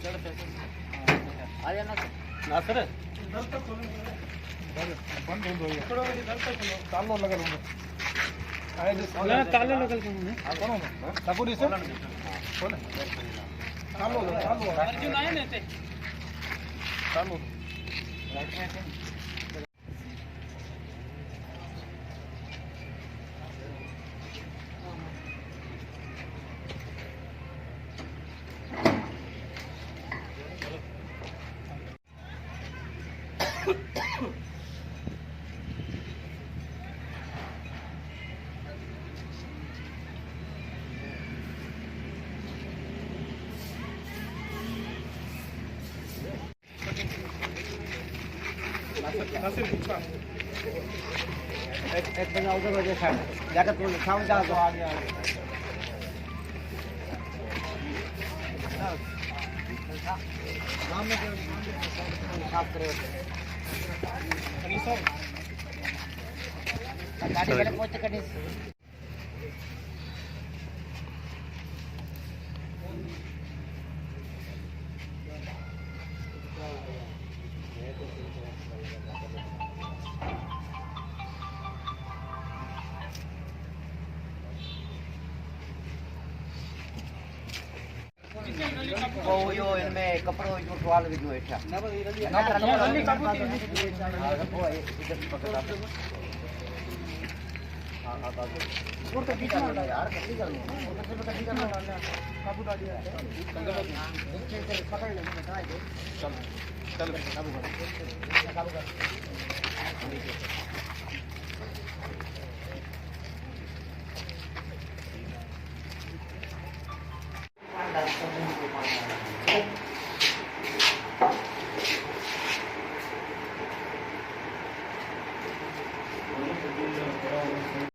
आया ना नासर दर तक खोलो बंद हो गया थोड़ा भी दर तक खोलो तालो लगा लूंगा आए दे तालो लगा लूंगा हां करो ना सपुरी से खोल तालो अर्जुन आए ने ते तालो एक बंदा उधर वजह साइड जाकर तो साउंड आ गया नाम में साफ करे सर गाड़ी वाले पहुंच करनी वो यो इनमें कपड़ो जो टवाल विझो हेठा ना रली काबू थी वो इधर पकड़ा हां हां बाबू और तो बीच में यार गलती कर लो तो गलती करना काबू डाल दिया पकड़ ले ट्राई दे चल चल काबू कर